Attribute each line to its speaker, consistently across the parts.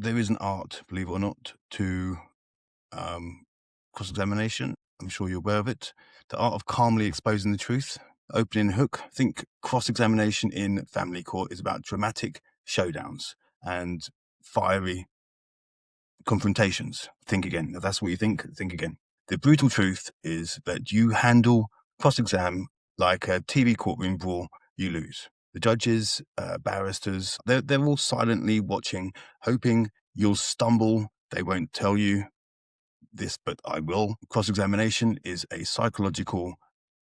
Speaker 1: There is an art, believe it or not, to um, cross-examination. I'm sure you're aware of it. The art of calmly exposing the truth. Opening hook. I think cross-examination in family court is about dramatic showdowns and fiery confrontations. Think again. If that's what you think again. The brutal truth is that you handle cross-exam like a TV courtroom brawl, you lose. The judges, barristers, they're all silently watching, hoping you'll stumble. They won't tell you this, but I will. Cross-examination is a psychological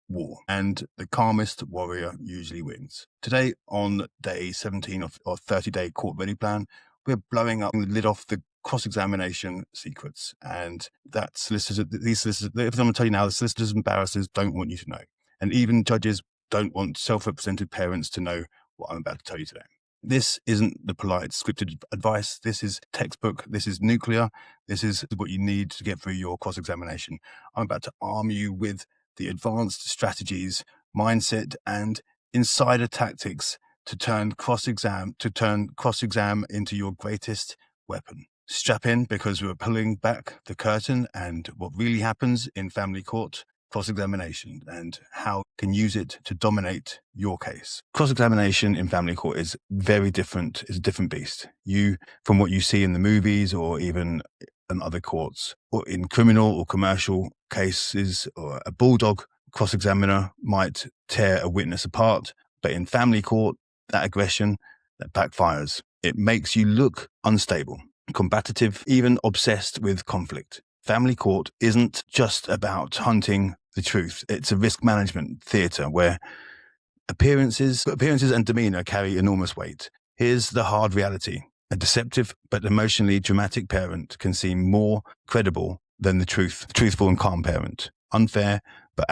Speaker 1: war, and the calmest warrior usually wins. Today, on day 17 of our 30-day court ready plan, we're blowing up the lid off the cross-examination secrets. And these solicitors, if I'm going to tell you now, the solicitors and barristers don't want you to know. And even judges don't want self-represented parents to know what I'm about to tell you today. This isn't the polite scripted advice. This is textbook. This is nuclear. This is what you need to get through your cross-examination. I'm about to arm you with the advanced strategies, mindset, and insider tactics to turn cross-exam into your greatest weapon. Strap in, because we're pulling back the curtain and what really happens in family court, cross-examination, and how you can use it to dominate your case. Cross-examination in family court is very different. It's a different beast. From what you see in the movies or even in other courts, or in criminal or commercial cases, or a bulldog cross-examiner might tear a witness apart. But in family court, that aggression, that backfires. It makes you look unstable, combative, even obsessed with conflict. Family court isn't just about hunting the truth. It's a risk management theater where appearances and demeanor carry enormous weight. Here's the hard reality. A deceptive but emotionally dramatic parent can seem more credible than the truthful and calm parent. Unfair, but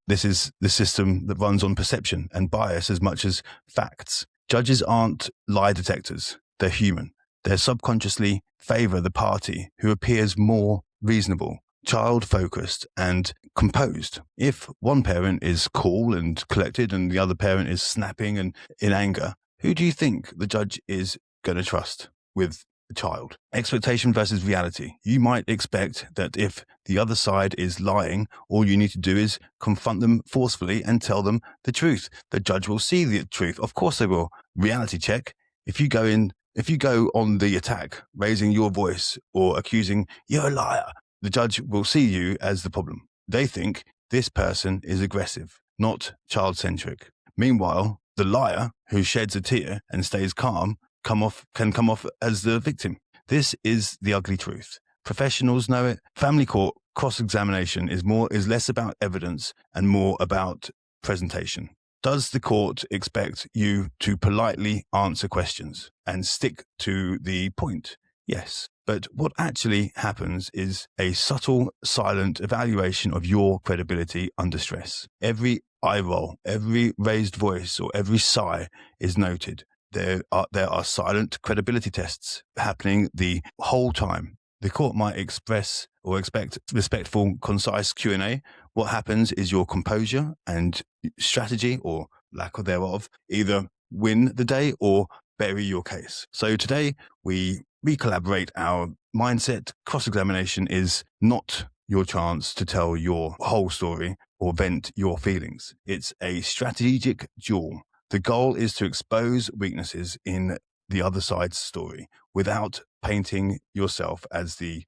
Speaker 1: this is the system that runs on perception and bias as much as facts. Judges aren't lie detectors. They're human. They subconsciously favor the party who appears more reasonable, child-focused, and composed. If one parent is cool and collected and the other parent is snapping and in anger, who do you think the judge is going to trust with the child? Expectation versus reality. You might expect that if the other side is lying, all you need to do is confront them forcefully and tell them the truth. The judge will see the truth. Of course they will. Reality check. If you go on the attack, raising your voice or accusing, you're a liar, the judge will see you as the problem. They think this person is aggressive, not child-centric. Meanwhile, the liar who sheds a tear and stays calm can come off as the victim. This is the ugly truth. Professionals know it. Family court cross-examination is less about evidence and more about presentation. Does the court expect you to politely answer questions and stick to the point? Yes. But what actually happens is a subtle, silent evaluation of your credibility under stress. Every eye roll, every raised voice, or every sigh is noted. There are silent credibility tests happening the whole time. The court might express or expect respectful, concise Q&A. What happens is your composure and strategy, or lack of thereof, either win the day or bury your case. So today we collaborate our mindset. Cross-examination is not your chance to tell your whole story or vent your feelings. It's a strategic duel. The goal is to expose weaknesses in the other side's story without painting yourself as the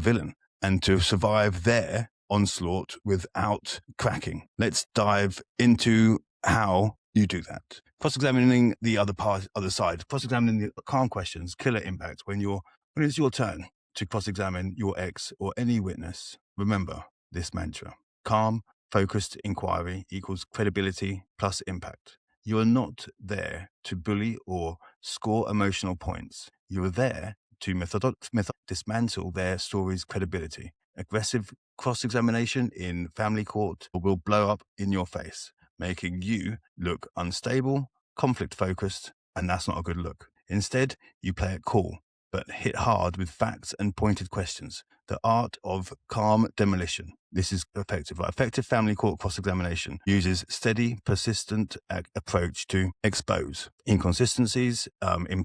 Speaker 1: villain, and to survive their onslaught without cracking. Let's dive into how you do that. Cross-examining the other side, cross-examining the calm questions, killer impact. When it's your turn to cross-examine your ex or any witness, remember this mantra. Calm, focused inquiry equals credibility plus impact. You are not there to bully or score emotional points. You are there to dismantle their story's credibility. Aggressive cross-examination in family court will blow up in your face, making you look unstable, conflict-focused, and that's not a good look. Instead, you play it cool. but hit hard with facts and pointed questions. The art of calm demolition. This is effective. Right? Effective family court cross-examination uses steady, persistent approach to expose inconsistencies, in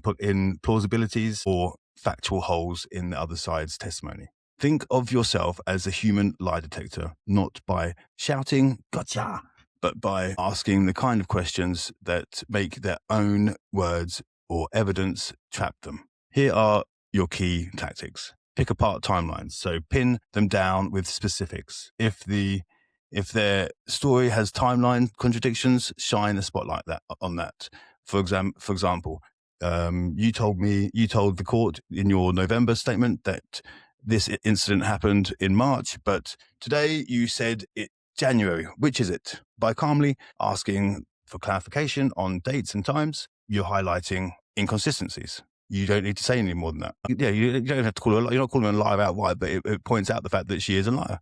Speaker 1: plausibilities, or factual holes in the other side's testimony. Think of yourself as a human lie detector, not by shouting, "Gotcha!" but by asking the kind of questions that make their own words or evidence trap them. Here are your key tactics. Pick apart timelines, so pin them down with specifics. If their story has timeline contradictions, shine a spotlight on that. For example, you told the court in your November statement that this incident happened in March, but today you said it January. Which is it? By calmly asking for clarification on dates and times, you're highlighting inconsistencies. You don't need to say any more than that. Yeah, you don't have to call her. You're not calling her a liar outright, but it points out the fact that she is a liar.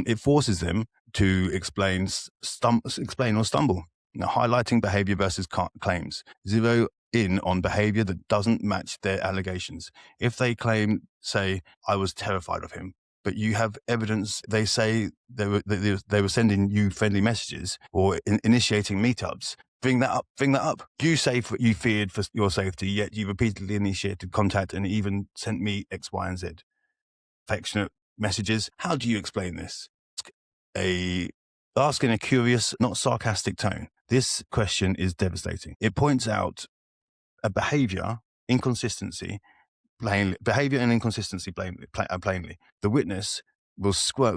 Speaker 1: It forces them to explain or stumble. Now, highlighting behavior versus claims. Zero in on behavior that doesn't match their allegations. If they claim, say, I was terrified of him, but you have evidence they say they were sending you friendly messages or initiating meetups, bring that up. You say you feared for your safety, yet you repeatedly initiated contact and even sent me X, Y, and Z. Affectionate messages. How do you explain this? Ask in a curious, not sarcastic tone. This question is devastating. It points out a behavior inconsistency plainly. The witness will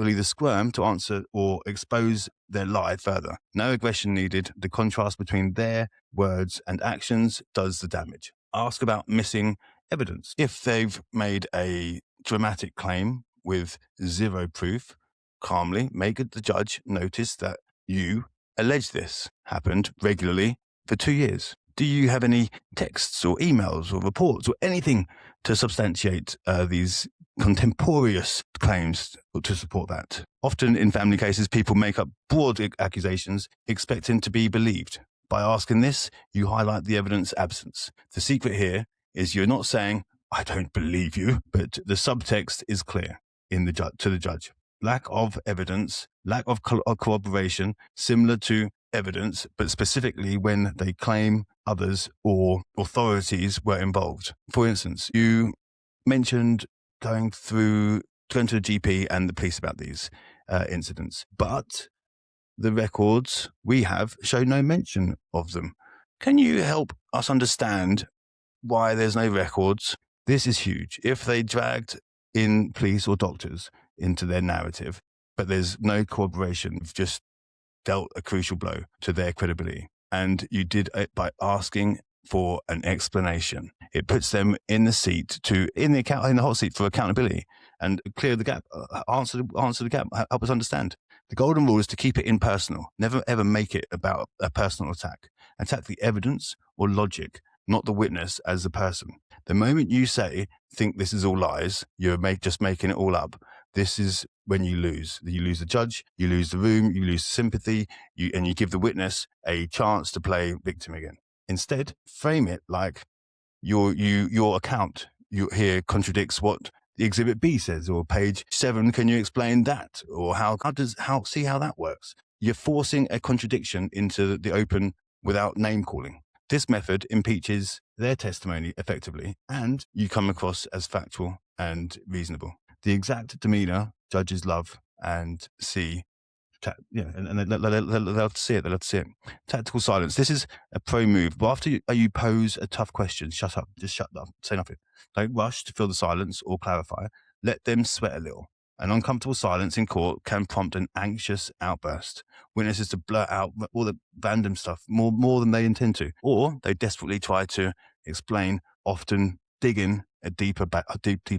Speaker 1: either squirm to answer or expose their lie further. No aggression needed. The contrast between their words and actions does the damage. Ask about missing evidence. If they've made a dramatic claim with zero proof, calmly make the judge notice that you allege this happened regularly for 2 years. Do you have any texts or emails or reports or anything to substantiate these contemporaneous claims to support that? Often in family cases, people make up broad accusations expecting to be believed. By asking this, you highlight the evidence absence. The secret here is you're not saying, I don't believe you, but the subtext is clear to the judge. Lack of evidence, lack of corroboration, similar to evidence, but specifically when they claim others or authorities were involved. For instance, you mentioned going to the GP and the police about these incidents, but the records we have show no mention of them. Can you help us understand why there's no records? This is huge. If they dragged in police or doctors into their narrative, but there's no corroboration, you've just dealt a crucial blow to their credibility. And you did it by asking for an explanation. It puts them in the hot seat for accountability and clear the gap, answer the gap, help us understand. The golden rule is to keep it impersonal. Never ever make it about a personal attack. Attack the evidence or logic, not the witness as the person. The moment you think this is all lies, you're just making it all up. This is when you lose. You lose the judge, you lose the room, you lose sympathy, and you give the witness a chance to play victim again. Instead, frame it like your account here contradicts what the Exhibit B says, or page 7. Can you explain that? Or see how that works? You're forcing a contradiction into the open without name calling. This method impeaches their testimony effectively, and you come across as factual and reasonable. The exact demeanor judges love and see. And they love to see it. They love to see it. Tactical silence. This is a pro move. But after you pose a tough question, shut up. Just shut up. Say nothing. Don't rush to fill the silence or clarify. Let them sweat a little. An uncomfortable silence in court can prompt an anxious outburst. Witnesses to blurt out all the random stuff more than they intend to, or they desperately try to explain, often digging a deeper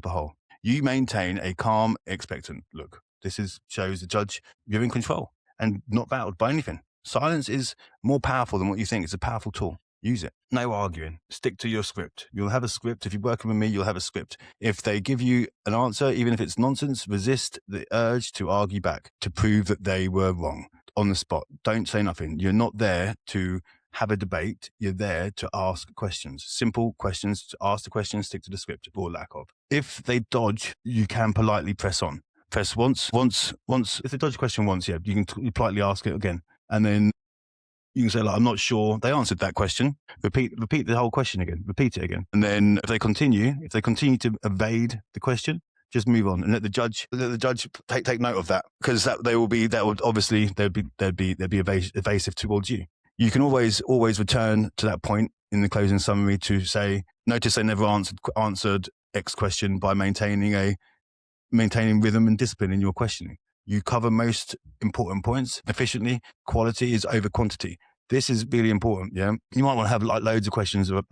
Speaker 1: hole. You maintain a calm, expectant look. This shows the judge you're in control and not battled by anything. Silence is more powerful than what you think. It's a powerful tool. Use it. No arguing. Stick to your script. You'll have a script. If you're working with me, you'll have a script. If they give you an answer, even if it's nonsense, resist the urge to argue back, to prove that they were wrong on the spot. Don't say nothing. You're not there to have a debate. You're there to ask questions, simple questions, to ask the questions, stick to the script or lack of. If they dodge, you can politely press on. Press once. If they dodge a question once, you can politely ask it again. And then you can say, like, I'm not sure they answered that question. Repeat the whole question again. Repeat it again. And then if they continue to evade the question, just move on and let the judge take note of that, because they'd be evasive towards you. You can always return to that point in the closing summary to say, notice they never answered X question, by maintaining rhythm and discipline in your questioning. You cover most important points efficiently. Quality is over quantity. This is really important. Yeah, you might want to have like loads of questions, but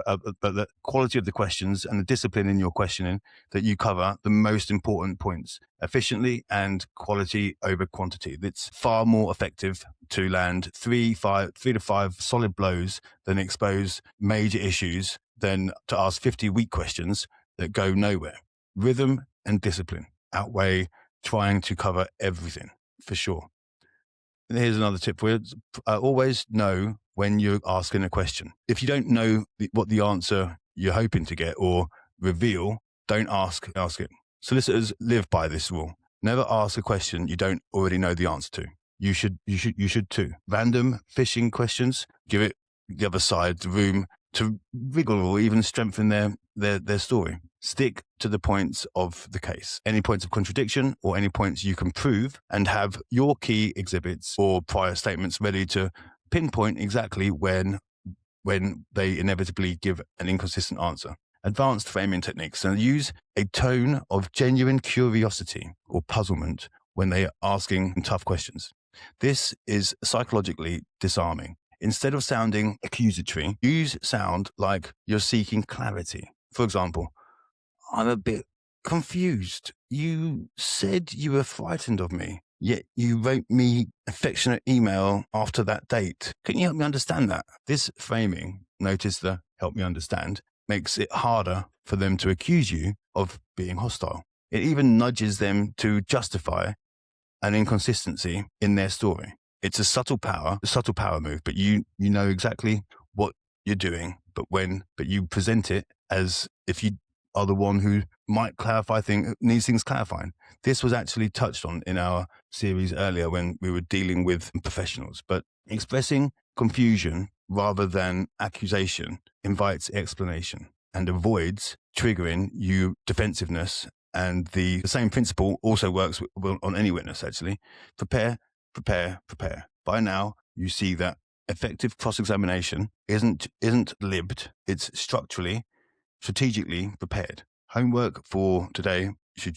Speaker 1: the quality of the questions and the discipline in your questioning, that you cover the most important points efficiently, and quality over quantity. It's far more effective to land 3 to 5 solid blows than expose major issues than to ask 50 weak questions that go nowhere. Rhythm and discipline outweigh trying to cover everything, for sure. And here's another tip for you. Always know when you're asking a question. If you don't know what the answer you're hoping to get or reveal, don't ask it. Solicitors live by this rule. Never ask a question you don't already know the answer to. You should too. Random fishing questions, give it the other side the room to wriggle or even strengthen their story. Stick to the points of the case. Any points of contradiction or any points you can prove, and have your key exhibits or prior statements ready to pinpoint exactly when they inevitably give an inconsistent answer. Advanced framing techniques, and use a tone of genuine curiosity or puzzlement when they are asking tough questions. This is psychologically disarming. Instead of sounding accusatory, sound like you're seeking clarity. For example, I'm a bit confused. You said you were frightened of me, yet you wrote me affectionate email after that date. Can you help me understand that? This framing, notice the help me understand, makes it harder for them to accuse you of being hostile. It even nudges them to justify an inconsistency in their story. It's a subtle power move, but you know exactly what you're doing, but you present it as if you are the one who might needs things clarifying. This was actually touched on in our series earlier when we were dealing with professionals, but expressing confusion rather than accusation invites explanation and avoids triggering you defensiveness. And the same principle also works on any witness, actually. Prepare. By now, you see that effective cross-examination isn't libbed. It's strategically prepared. Homework for today, this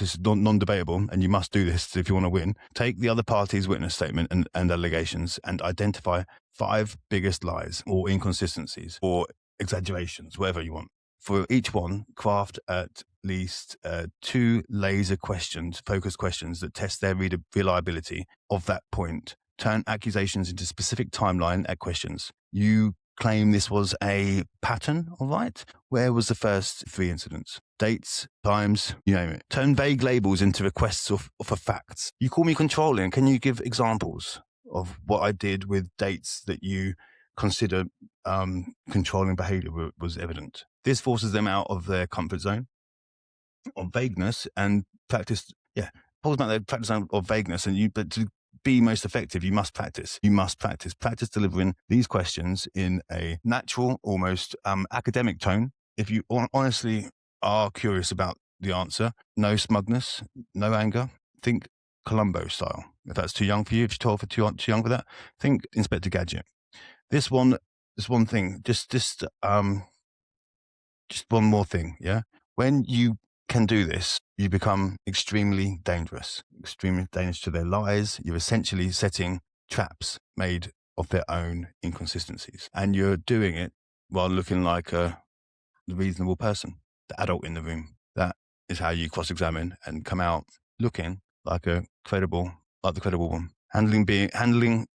Speaker 1: is non-debatable, and you must do this if you want to win. Take the other party's witness statement and allegations and identify 5 biggest lies or inconsistencies or exaggerations, whatever you want. For each one, craft at least 2 focused questions that test their reliability of that point. Turn accusations into specific timeline at questions. You claim this was a pattern, all right? Where was the first 3 incidents? Dates, times, you name it. Turn vague labels into requests for facts. You call me controlling. Can you give examples of what I did with dates that you consider controlling behavior was evident? This forces them out of their comfort zone of vagueness and practice. Yeah, pulls them out of their practice zone of vagueness. But to be most effective, you must practice. Practice delivering these questions in a natural, almost academic tone. If you honestly are curious about the answer, no smugness, no anger. Think Columbo style. If that's too young for you, if you're 12 or too young for that, think Inspector Gadget. This one thing, just one more thing, yeah? When you can do this, you become extremely dangerous to their lies. You're essentially setting traps made of their own inconsistencies. And you're doing it while looking like the reasonable person, the adult in the room. That is how you cross-examine and come out looking like the credible one. Handling,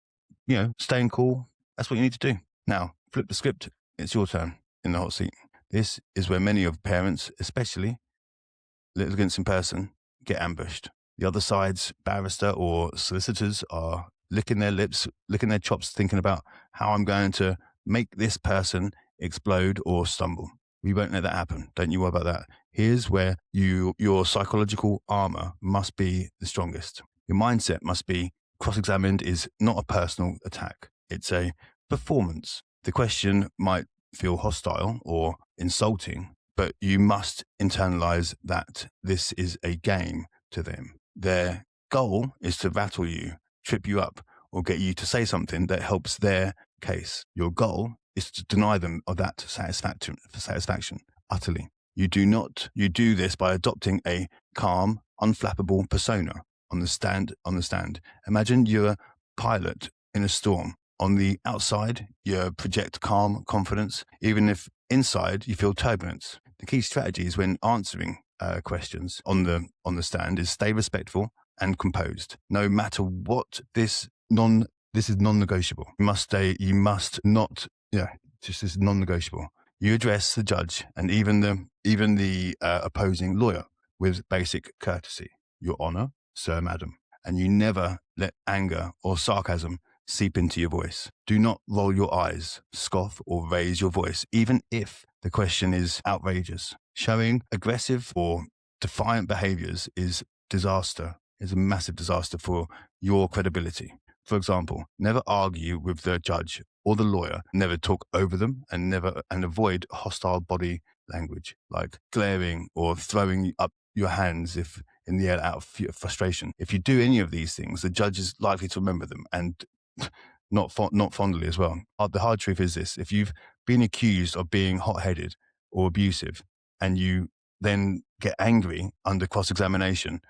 Speaker 1: staying cool. That's what you need to do. Now, flip the script. It's your turn in the hot seat. This is where many of parents, especially litigants in person, get ambushed. The other side's barrister or solicitors are licking their lips, licking their chops, thinking about how I'm going to make this person explode or stumble. We won't let that happen. Don't you worry about that. Here's where your psychological armor must be the strongest. Your mindset must be cross-examined is not a personal attack. It's a performance. The question might feel hostile or insulting, but you must internalize that this is a game to them. Their goal is to rattle you, trip you up, or get you to say something that helps their case. Your goal is to deny them of that satisfaction utterly. You do this by adopting a calm, unflappable persona on the stand. Imagine you're a pilot in a storm. On the outside, you project calm confidence, even if inside you feel turbulence. The key strategy is when answering questions on the stand is stay respectful and composed. No matter what, this is non-negotiable. You must not, just is non-negotiable. You address the judge and even the opposing lawyer with basic courtesy. Your Honor, Sir, Madam. And you never let anger or sarcasm seep into your voice. Do not roll your eyes, scoff, or raise your voice, even if the question is outrageous. Showing aggressive or defiant behaviors is a massive disaster for your credibility. For example, never argue with the judge or the lawyer, never talk over them, and avoid hostile body language like glaring or throwing up your hands if in the air out of frustration. If you do any of these things, the judge is likely to remember them and not fondly as well. The hard truth is this: if you've been accused of being hot-headed or abusive, and you then get angry under cross-examination,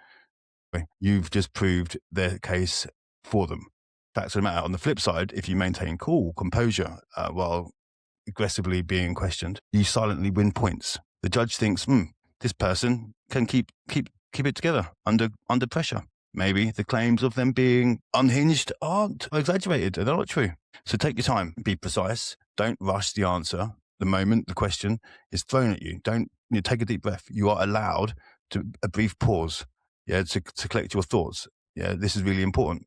Speaker 1: you've just proved their case for them. Facts of the matter. On the flip side, if you maintain cool composure while aggressively being questioned, you silently win points. The judge thinks, this person can keep it together under pressure. Maybe the claims of them being unhinged aren't exaggerated. They're not true. So take your time, be precise. Don't rush the answer. The moment the question is thrown at you, take a deep breath. You are allowed to a brief pause, to collect your thoughts. Yeah, this is really important.